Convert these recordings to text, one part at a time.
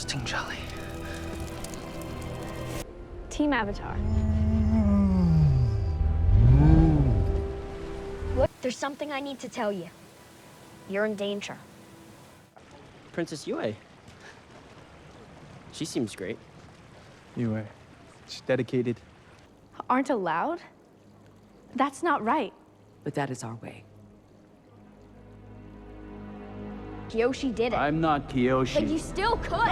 Interesting, Jelly. Team Avatar. Look, there's something I need to tell you. You're in danger. Princess Yue. She seems great. Yue. She's dedicated. Aren't allowed? That's not right. But that is our way. Kyoshi did it. I'm not Kyoshi. But you still could.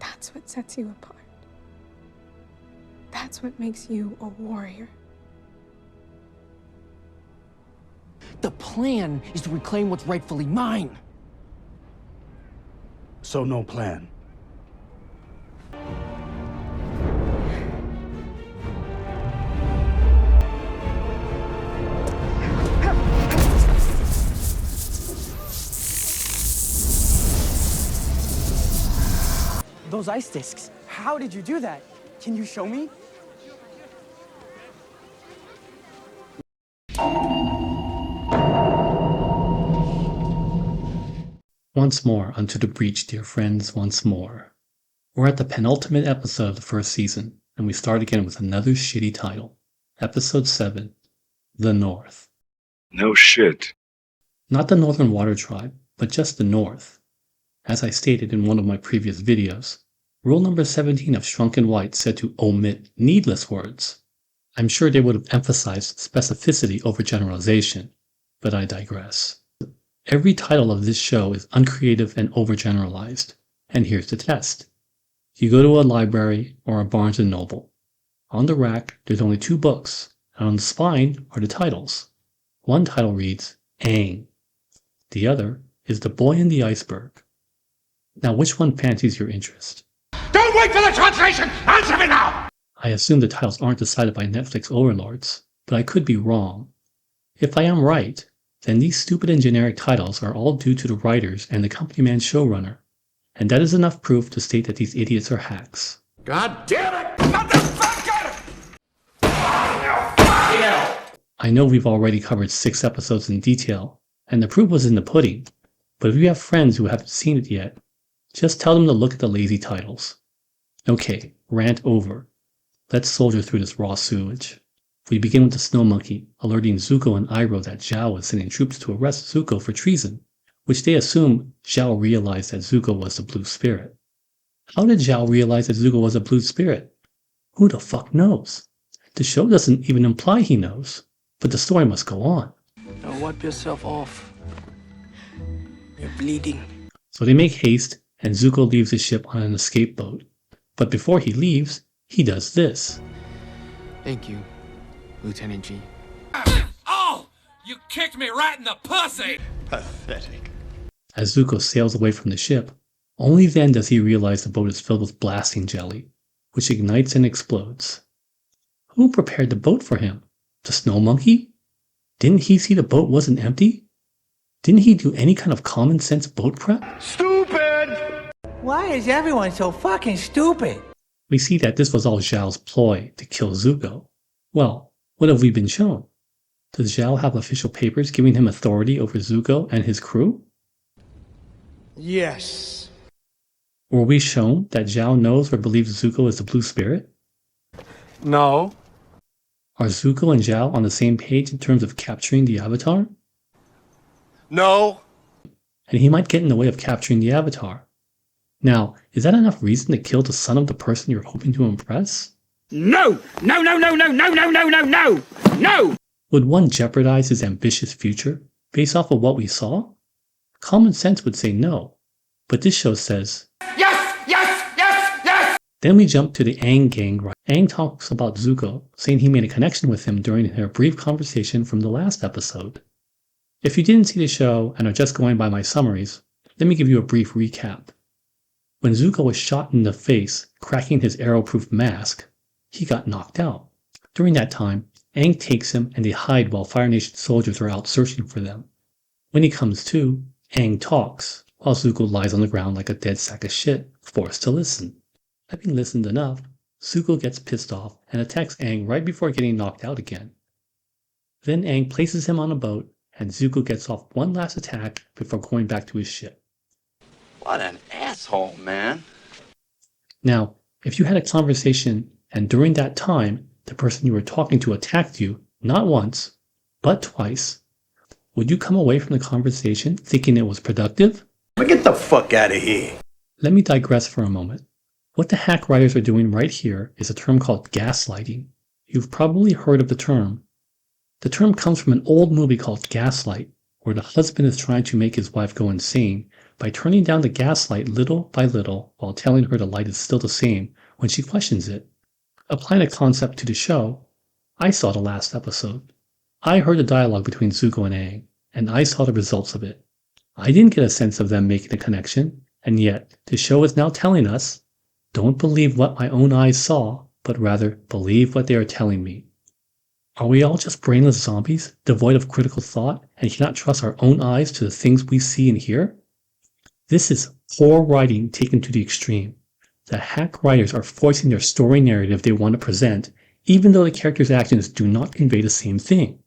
That's what sets you apart. That's what makes you a warrior. The plan is to reclaim what's rightfully mine. So no plan. Those ice discs, how did you do that? Can you show me? Once more unto the breach, dear friends, once more. We're at the penultimate episode of the first season, and we start again with another shitty title. Episode 7, The North. No shit. Not the Northern Water Tribe, but just the North. As I stated in one of my previous videos, rule number 17 of Shrunken White said to omit needless words. I'm sure they would have emphasized specificity over generalization, but I digress. Every title of this show is uncreative and overgeneralized, and here's the test. You go to a library or a Barnes & Noble. On the rack, there's only 2 books, and on the spine are the titles. One title reads, Aang. The other is The Boy in the Iceberg. Now, which one fancies your interest? Don't wait for the translation! Answer me now! I assume the titles aren't decided by Netflix overlords, but I could be wrong. If I am right, then these stupid and generic titles are all due to the writers and the company man showrunner, and that is enough proof to state that these idiots are hacks. God damn it! Motherfucker! I know we've already covered 6 episodes in detail, and the proof was in the pudding, but if you have friends who haven't seen it yet, just tell them to look at the lazy titles. Okay, rant over. Let's soldier through this raw sewage. We begin with the Snow Monkey alerting Zuko and Iroh that Zhao is sending troops to arrest Zuko for treason, which they assume Zhao realized that Zuko was the Blue Spirit. How did Zhao realize that Zuko was a Blue Spirit? Who the fuck knows? The show doesn't even imply he knows, but the story must go on. Now wipe yourself off. You're bleeding. So they make haste, and Zuko leaves his ship on an escape boat. But before he leaves, he does this. Thank you, Lieutenant G. Oh! You kicked me right in the pussy! Pathetic. As Zuko sails away from the ship, only then does he realize the boat is filled with blasting jelly, which ignites and explodes. Who prepared the boat for him? The Snow Monkey? Didn't he see the boat wasn't empty? Didn't he do any kind of common sense boat prep? Stupid! Why is everyone so fucking stupid? We see that this was all Zhao's ploy to kill Zuko. Well, what have we been shown? Does Zhao have official papers giving him authority over Zuko and his crew? Yes. Were we shown that Zhao knows or believes Zuko is the Blue Spirit? No. Are Zuko and Zhao on the same page in terms of capturing the Avatar? No. And he might get in the way of capturing the Avatar. Now, is that enough reason to kill the son of the person you're hoping to impress? No! No, no, no, no, no, no, no, no, no! No! Would one jeopardize his ambitious future based off of what we saw? Common sense would say no, but this show says, Yes! Yes! Yes! Yes! Then we jump to the Aang gang. Aang talks about Zuko, saying he made a connection with him during their brief conversation from the last episode. If you didn't see the show and are just going by my summaries, let me give you a brief recap. When Zuko was shot in the face, cracking his arrow-proof mask, he got knocked out. During that time, Aang takes him and they hide while Fire Nation soldiers are out searching for them. When he comes to, Aang talks, while Zuko lies on the ground like a dead sack of shit, forced to listen. Having listened enough, Zuko gets pissed off and attacks Aang right before getting knocked out again. Then Aang places him on a boat and Zuko gets off one last attack before going back to his ship. What an asshole, man. Now, if you had a conversation and during that time the person you were talking to attacked you, not once, but twice, would you come away from the conversation thinking it was productive? Get the fuck out of here. Let me digress for a moment. What the hack writers are doing right here is a term called gaslighting. You've probably heard of the term. The term comes from an old movie called Gaslight, where the husband is trying to make his wife go insane by turning down the gaslight little by little while telling her the light is still the same when she questions it. Applying the concept to the show, I saw the last episode. I heard the dialogue between Zuko and Aang, and I saw the results of it. I didn't get a sense of them making a connection, and yet the show is now telling us, don't believe what my own eyes saw, but rather believe what they are telling me. Are we all just brainless zombies, devoid of critical thought, and cannot trust our own eyes to the things we see and hear? This is poor writing taken to the extreme. The hack writers are forcing their story narrative they want to present, even though the characters' actions do not convey the same thing.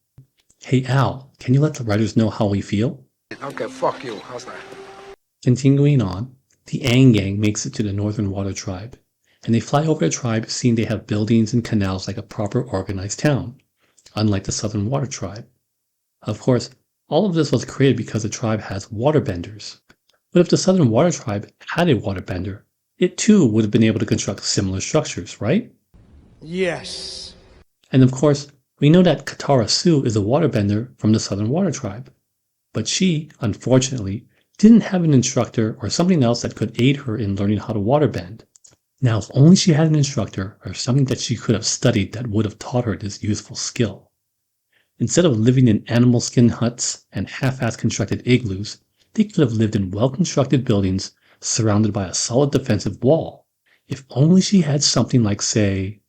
Hey Al, can you let the writers know how we feel? Okay, fuck you. How's that? Continuing on, the Aang gang makes it to the Northern Water Tribe, and they fly over the tribe seeing they have buildings and canals like a proper organized town, unlike the Southern Water Tribe. Of course, all of this was created because the tribe has waterbenders. But if the Southern Water Tribe had a waterbender, it too would have been able to construct similar structures, right? Yes. And of course, we know that Katara Sue is a waterbender from the Southern Water Tribe. But she, unfortunately, didn't have an instructor or something else that could aid her in learning how to waterbend. Now, if only she had an instructor or something that she could have studied that would have taught her this useful skill. Instead of living in animal skin huts and half-assed constructed igloos, they could have lived in well-constructed buildings surrounded by a solid defensive wall. If only she had something like, say,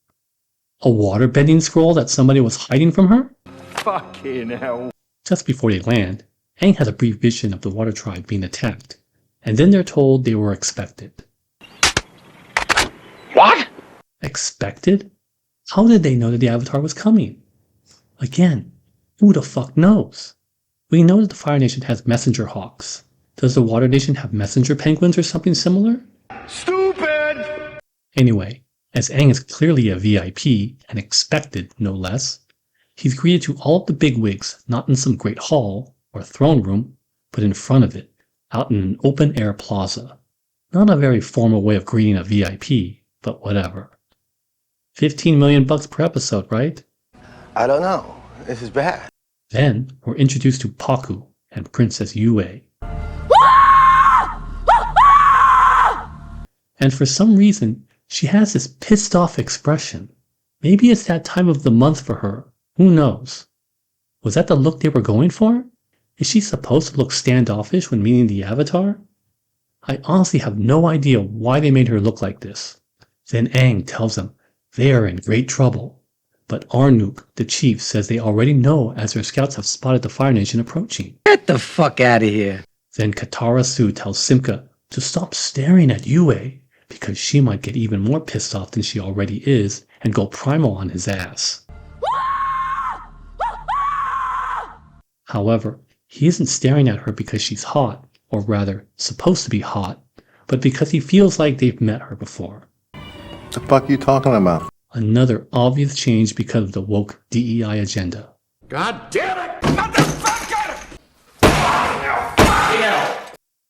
a waterbending scroll that somebody was hiding from her? Fucking hell. Just before they land, Aang has a brief vision of the Water Tribe being attacked, and then they're told they were expected. What? Expected? How did they know that the Avatar was coming? Again, who the fuck knows? We know that the Fire Nation has messenger hawks. Does the Water Nation have messenger penguins or something similar? Stupid! Anyway, as Aang is clearly a VIP, and expected no less, he's greeted to all of the bigwigs not in some great hall or throne room, but in front of it, out in an open-air plaza. Not a very formal way of greeting a VIP, but whatever. 15 million bucks per episode, right? I don't know. This is bad. Then we're introduced to Pakku and Princess Yue. And for some reason, she has this pissed off expression. Maybe it's that time of the month for her. Who knows? Was that the look they were going for? Is she supposed to look standoffish when meeting the Avatar? I honestly have no idea why they made her look like this. Then Aang tells them they are in great trouble. But Arnook, the chief, says they already know as their scouts have spotted the Fire Nation approaching. Get the fuck out of here. Then Katara Sue tells Simka to stop staring at Yue because she might get even more pissed off than she already is and go primal on his ass. However, he isn't staring at her because she's hot, or rather, supposed to be hot, but because he feels like they've met her before. The fuck you talking about? Another obvious change because of the woke DEI agenda. God damn it! Motherfucker!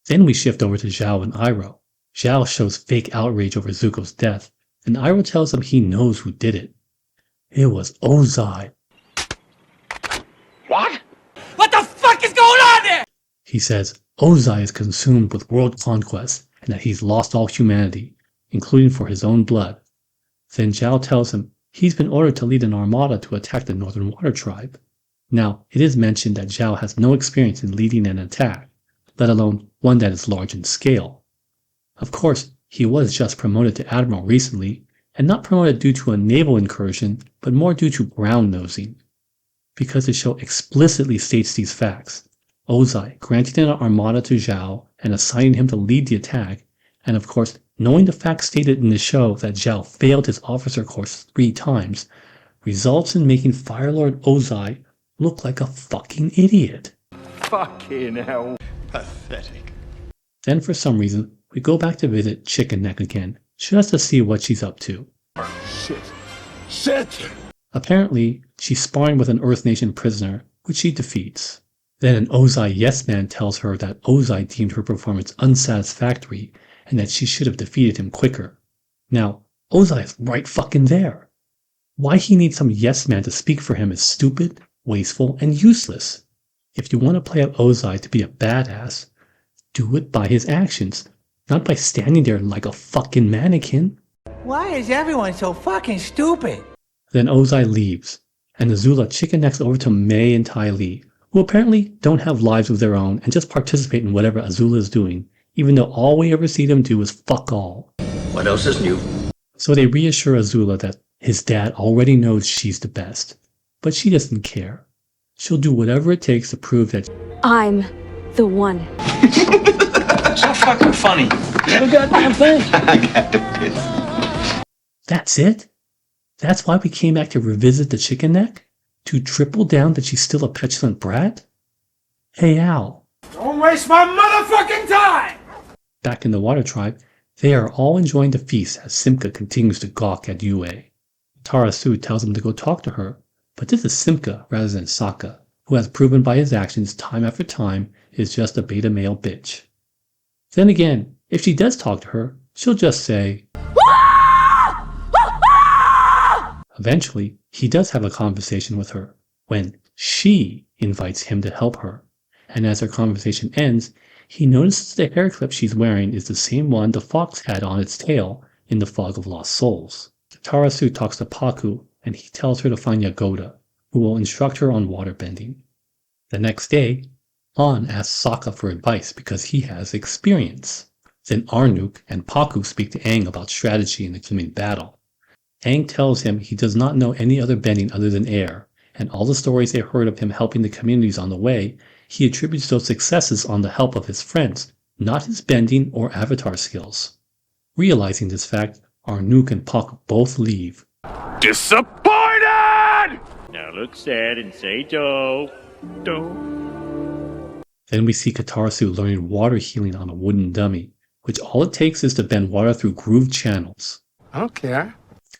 Then we shift over to Zhao and Iroh. Zhao shows fake outrage over Zuko's death, and Iroh tells him he knows who did it. It was Ozai. What? What the fuck is going on there? He says Ozai is consumed with world conquest and that he's lost all humanity, including for his own blood. Then Zhao tells him he's been ordered to lead an armada to attack the Northern Water Tribe. Now, it is mentioned that Zhao has no experience in leading an attack, let alone one that is large in scale. Of course, he was just promoted to Admiral recently, and not promoted due to a naval incursion, but more due to ground nosing. Because the show explicitly states these facts, Ozai granting an armada to Zhao and assigning him to lead the attack, and of course, knowing the facts stated in the show that Zhao failed his officer course 3 times, results in making Firelord Ozai look like a fucking idiot. Fucking hell. Pathetic. Then for some reason, we go back to visit Chicken Neck again, just to see what she's up to. Shit. Apparently, she's sparring with an Earth Nation prisoner, which she defeats. Then an Ozai yes man tells her that Ozai deemed her performance unsatisfactory and that she should have defeated him quicker. Now, Ozai is right fucking there. Why he needs some yes man to speak for him is stupid, wasteful, and useless. If you want to play up Ozai to be a badass, do it by his actions, not by standing there like a fucking mannequin. Why is everyone so fucking stupid? Then Ozai leaves, and Azula chicken necks over to Mei and Ty Lee, who apparently don't have lives of their own and just participate in whatever Azula is doing, even though all we ever see them do is fuck all. What else is new? So they reassure Azula that his dad already knows she's the best, but she doesn't care. She'll do whatever it takes to prove that I'm the one. So fucking funny. You goddamn thing. I got the piss. that's it? That's why we came back to revisit the chicken neck? To triple down that she's still a petulant brat? Hey Al. Don't waste my motherfucking time! Back in the Water Tribe, they are all enjoying the feast as Simka continues to gawk at Yue. Tarasu tells him to go talk to her, but this is Simka rather than Sokka, who has proven by his actions time after time is just a beta male bitch. Then again, if she does talk to her, she'll just say, Eventually, he does have a conversation with her, when she invites him to help her. And as their conversation ends, he notices the hair clip she's wearing is the same one the fox had on its tail in the Fog of Lost Souls. Tarasu talks to Paku, and he tells her to find Yagoda, who will instruct her on waterbending. The next day, Han asks Sokka for advice because he has experience. Then Arnuk and Paku speak to Aang about strategy in the coming battle. Aang tells him he does not know any other bending other than air, and all the stories they heard of him helping the communities on the way, he attributes those successes on the help of his friends, not his bending or avatar skills. Realizing this fact, Arnuk and Paku both leave. Disappointed! Now look sad and say Doe. Then we see Katarasu learning water healing on a wooden dummy, which all it takes is to bend water through grooved channels. I don't care.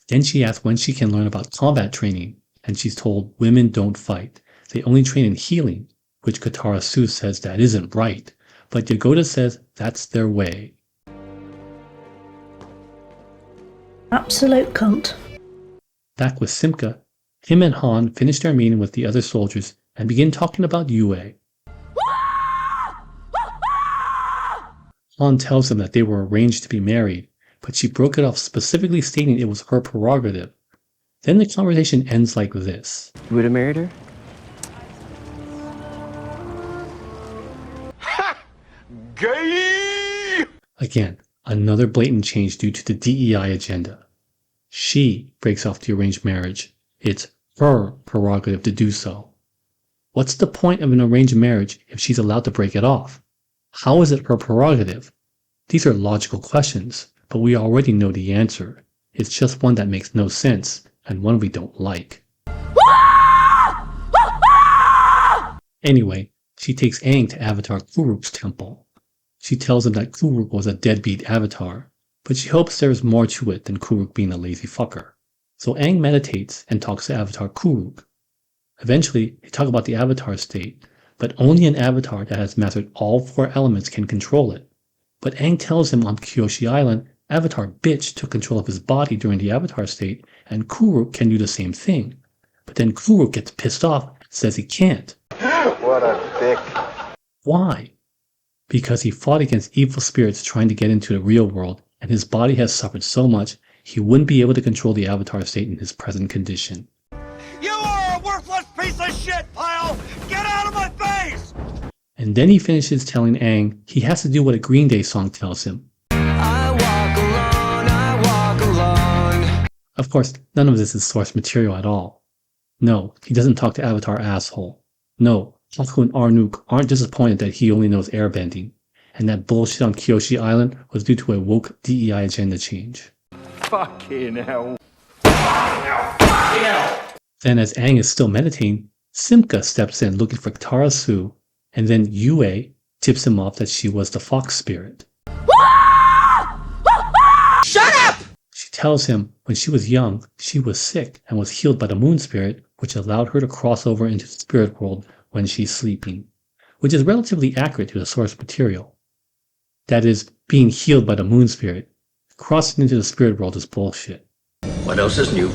Then she asks when she can learn about combat training, and she's told women don't fight. They only train in healing, which Katarasu says that isn't right, but Yagoda says that's their way. Absolute cunt. Back with Simka, him and Han finish their meeting with the other soldiers and begin talking about Yue. Han tells them that they were arranged to be married, but she broke it off specifically stating it was her prerogative. Then the conversation ends like this. You would have married her? Gay! Again, another blatant change due to the DEI agenda. She breaks off the arranged marriage. It's her prerogative to do so. What's the point of an arranged marriage if she's allowed to break it off? How is it her prerogative? These are logical questions, but we already know the answer. It's just one that makes no sense, and one we don't like. Anyway, she takes Aang to Avatar Kuruk's temple. She tells him that Kuruk was a deadbeat avatar, but she hopes there is more to it than Kuruk being a lazy fucker. So Aang meditates and talks to Avatar Kuruk. Eventually, they talk about the avatar state, but only an avatar that has mastered all 4 elements can control it. But Aang tells him on Kyoshi Island, Avatar Bitch took control of his body during the avatar state, and Kuruk can do the same thing. But then Kuruk gets pissed off and says he can't. What a dick. Why? Because he fought against evil spirits trying to get into the real world, and his body has suffered so much, he wouldn't be able to control the avatar state in his present condition. You are a worthless piece of shit, pal! Get out of my face! And then he finishes telling Aang he has to do what a Green Day song tells him. I walk alone. Of course, none of this is source material at all. No, he doesn't talk to Avatar Asshole. No, Haku and Arnuk aren't disappointed that he only knows airbending, and that bullshit on Kyoshi Island was due to a woke DEI agenda change. Fucking hell. Then as Aang is still meditating, Simka steps in looking for Tarasu, and then Yue tips him off that she was the fox spirit. Shut up! She tells him when she was young, she was sick and was healed by the moon spirit, which allowed her to cross over into the spirit world when she's sleeping, which is relatively accurate to the source material. That is, being healed by the moon spirit. Crossing into the spirit world is bullshit. What else is new?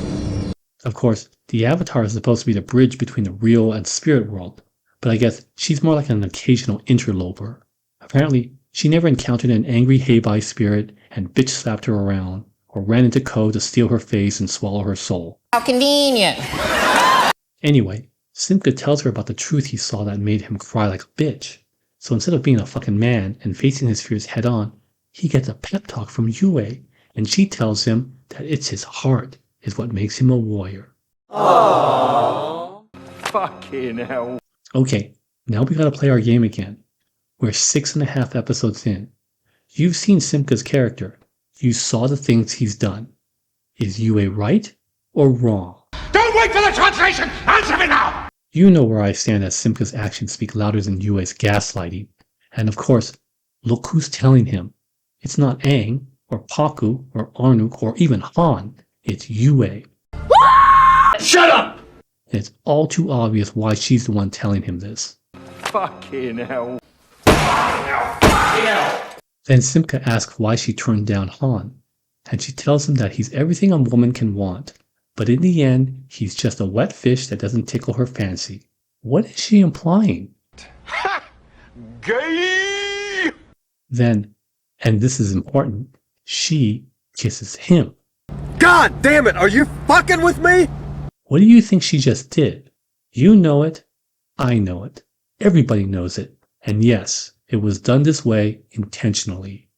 Of course, the Avatar is supposed to be the bridge between the real and spirit world, but I guess she's more like an occasional interloper. Apparently, she never encountered an angry Heibai spirit and bitch slapped her around, or ran into Ko to steal her face and swallow her soul. How convenient. Anyway, Simka tells her about the truth he saw that made him cry like a bitch. So instead of being a fucking man and facing his fears head on, he gets a pep talk from Yue, and she tells him that it's his heart is what makes him a warrior. Aww. Fucking hell. Okay, now we gotta play our game again. We're 6.5 episodes in. You've seen Simka's character. You saw the things he's done. Is Yue right or wrong? Don't wait for the translation! Answer me now! You know where I stand as Simka's actions speak louder than Yue's gaslighting. And of course, look who's telling him. It's not Aang, or Pakku, or Arnuk, or even Han. It's Yue. Shut up! And it's all too obvious why she's the one telling him this. Fucking hell. Then Simka asks why she turned down Han, and she tells him that he's everything a woman can want, but in the end, he's just a wet fish that doesn't tickle her fancy. What is she implying? Ha! Gay! Then, and this is important, she kisses him. God damn it, are you fucking with me? What do you think she just did? You know it. I know it. Everybody knows it. And yes, it was done this way intentionally.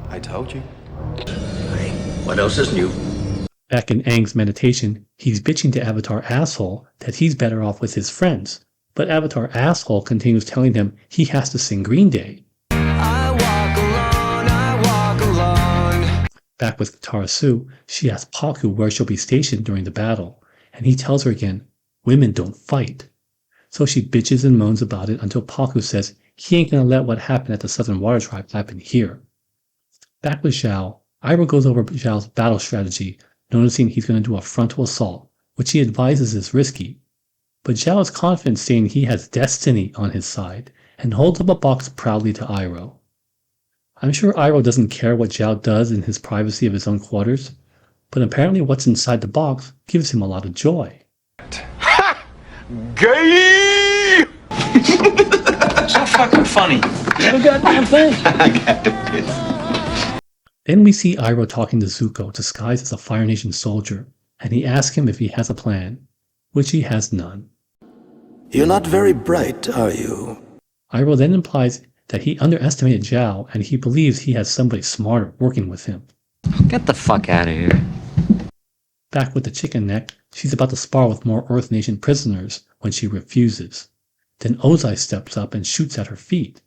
I told you. What else is new? Back in Aang's meditation, he's bitching to Avatar Asshole that he's better off with his friends. But Avatar Asshole continues telling him he has to sing Green Day. I walk alone. Back with Katara Sue, she asks Pakku where she'll be stationed during the battle, and he tells her again, women don't fight. So she bitches and moans about it until Pakku says he ain't gonna let what happened at the Southern Water Tribe happen here. Back with Zhao, Iroh goes over Zhao's battle strategy, noticing he's gonna do a frontal assault, which he advises is risky. But Zhao is confident, saying he has destiny on his side, and holds up a box proudly to Iroh. I'm sure Iroh doesn't care what Zhao does in his privacy of his own quarters, but apparently what's inside the box gives him a lot of joy. Ha! Gay! So fucking funny. No goddamn thing. I got the piss. Then we see Iroh talking to Zuko disguised as a Fire Nation soldier, and he asks him if he has a plan, which he has none. You're not very bright, are you? Iroh then implies that he underestimated Zhao and he believes he has somebody smarter working with him. Get the fuck out of here. Back with the chicken neck, she's about to spar with more Earth Nation prisoners when she refuses. Then Ozai steps up and shoots at her feet.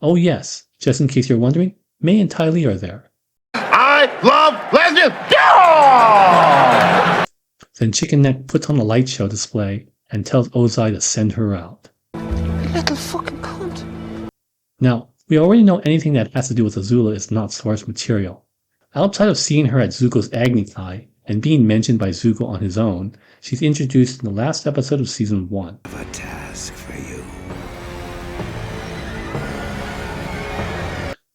Oh yes, just in case you're wondering, Mei and Ty Lee are there. I love lesbians! Then Chicken Neck puts on a light show display and tells Ozai to send her out. Little fucking cunt. Now, we already know anything that has to do with Azula is not source material. Outside of seeing her at Zuko's Agni Kai and being mentioned by Zuko on his own, she's introduced in the last episode of Season 1. I have a task for you.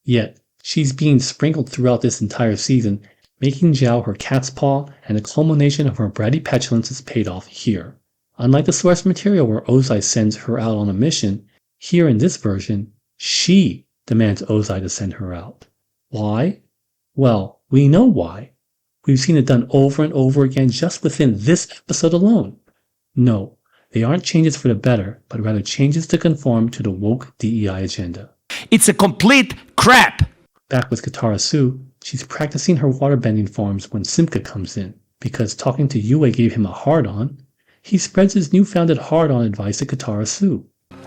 Yet, she's being sprinkled throughout this entire season, making Zhao her cat's paw, and the culmination of her bratty petulance is paid off here. Unlike the source material where Ozai sends her out on a mission, here in this version, she demands Ozai to send her out. Why? Well, we know why. We've seen it done over and over again just within this episode alone. No, they aren't changes for the better, but rather changes to conform to the woke DEI agenda. It's a complete crap. Back with Katara Sue, she's practicing her waterbending forms when Simka comes in, because talking to Yue gave him a hard-on. He spreads his newfounded hard-on advice to Katara Sue.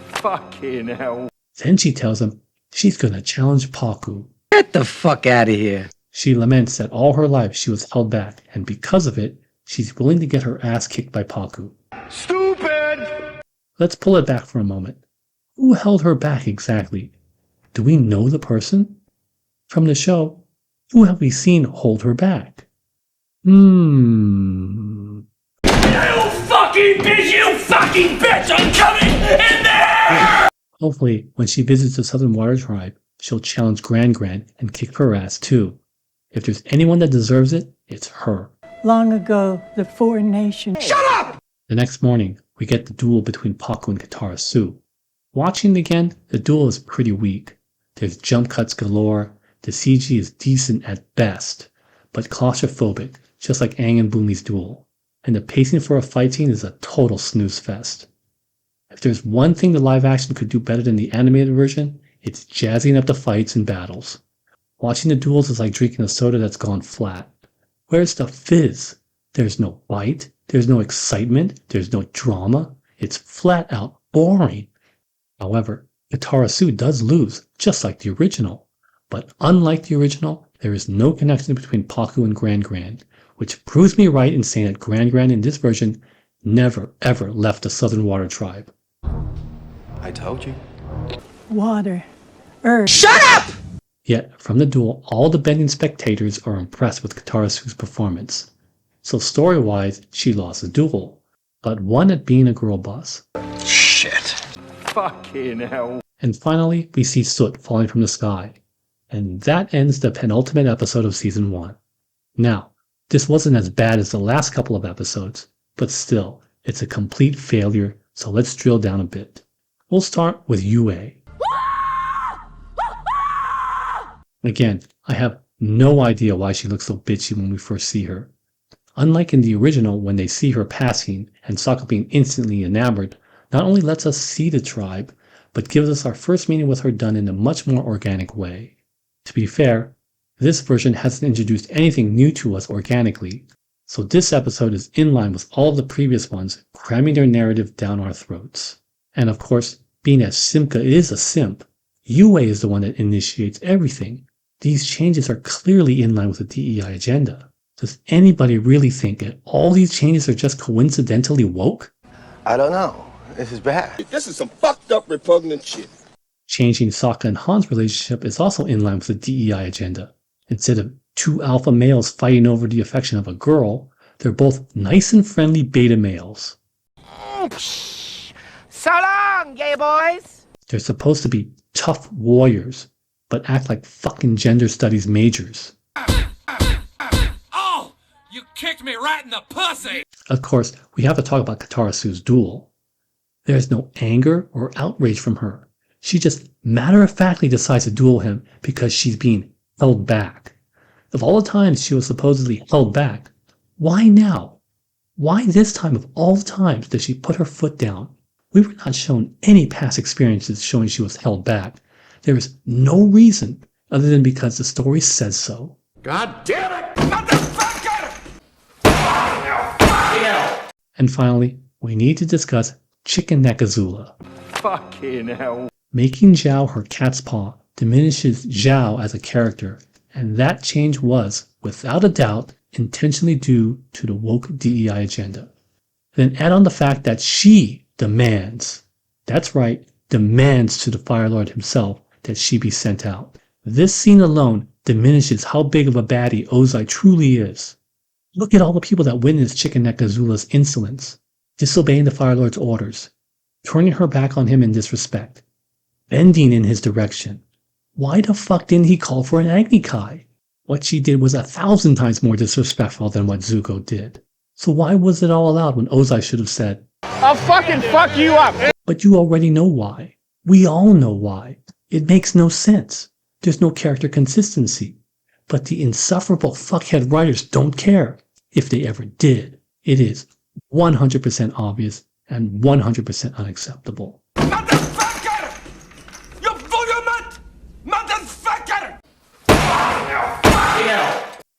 Fucking hell. Then she tells him she's gonna challenge Pakku. Get the fuck out of here. She laments that all her life she was held back, and because of it, she's willing to get her ass kicked by Pakku. Stupid! Let's pull it back for a moment. Who held her back exactly? Do we know the person? From the show, who have we seen hold her back? You fucking bitch! I'm coming in there! Hopefully, when she visits the Southern Water Tribe, she'll challenge Gran and kick her ass too. If there's anyone that deserves it, it's her. Long ago, the four nations... Shut up! The next morning, we get the duel between Paku and Katara Sue. Watching again, the duel is pretty weak. There's jump cuts galore, the CG is decent at best, but claustrophobic, just like Aang and Bumi's duel. And the pacing for a fight scene is a total snooze fest. If there's one thing the live action could do better than the animated version, it's jazzing up the fights and battles. Watching the duels is like drinking a soda that's gone flat. Where's the fizz? There's no bite, there's no excitement, there's no drama. It's flat out boring. However, Katara Sue does lose, just like the original. But unlike the original, there is no connection between Paku and Gran, which proves me right in saying that Gran in this version never ever left the Southern Water Tribe. I told you. Water. Earth. Shut up! Yet, from the duel, all the bending spectators are impressed with Katara Sue's performance. So story-wise, she lost the duel, but won at being a girl boss. Shit. Fucking hell. And finally, we see soot falling from the sky. And that ends the penultimate episode of Season 1. Now, this wasn't as bad as the last couple of episodes, but still, it's a complete failure, so let's drill down a bit. We'll start with Yue. Again, I have no idea why she looks so bitchy when we first see her. Unlike in the original, when they see her passing and Sokka being instantly enamored, not only lets us see the tribe, but gives us our first meeting with her done in a much more organic way. To be fair, this version hasn't introduced anything new to us organically, so this episode is in line with all of the previous ones, cramming their narrative down our throats. And of course, being as Simka is a simp, Yue is the one that initiates everything. These changes are clearly in line with the DEI agenda. Does anybody really think that all these changes are just coincidentally woke? I don't know. This is bad. This is some fucked up, repugnant shit. Changing Sokka and Han's relationship is also in line with the DEI agenda. Instead of two alpha males fighting over the affection of a girl, they're both nice and friendly beta males. So long, gay boys! They're supposed to be tough warriors, but act like fucking gender studies majors. Oh! You kicked me right in the pussy! Of course, we have to talk about Katara Sue's duel. There's no anger or outrage from her. She just matter-of-factly decides to duel him because she's being held back. Of all the times she was supposedly held back, why now? Why this time of all the times did she put her foot down? We were not shown any past experiences showing she was held back. There is no reason other than because the story says so. God damn it! Motherfucker! And finally, we need to discuss Chicken Neck Azula. Fucking hell. Making Zhao her cat's paw diminishes Zhao as a character, and that change was, without a doubt, intentionally due to the woke DEI agenda. Then add on the fact that she demands, that's right, demands to the Fire Lord himself that she be sent out. This scene alone diminishes how big of a baddie Ozai truly is. Look at all the people that witnessed Chicken Neck Azula's insolence, disobeying the Fire Lord's orders, turning her back on him in disrespect, bending in his direction. Why the fuck didn't he call for an Agni Kai? What she did was 1,000 times more disrespectful than what Zuko did. So why was it all allowed when Ozai should have said, I'll fucking fuck you up! But you already know why. We all know why. It makes no sense. There's no character consistency. But the insufferable fuckhead writers don't care. If they ever did, it is 100% obvious and 100% unacceptable. Motherfucker! You volument! Motherfucker!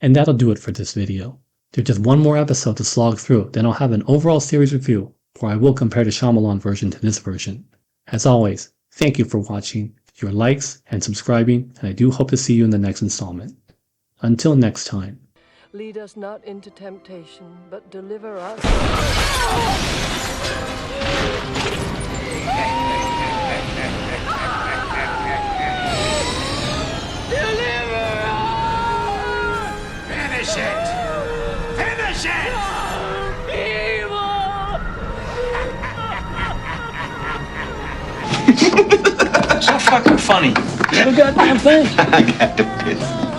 And that'll do it for this video. There's just one more episode to slog through, then I'll have an overall series review, where I will compare the Shyamalan version to this version. As always, thank you for watching, your likes, and subscribing, and I do hope to see you in the next installment. Until next time. Lead us not into temptation, but deliver us. So fucking funny. Not a goddamn thing. I got to piss.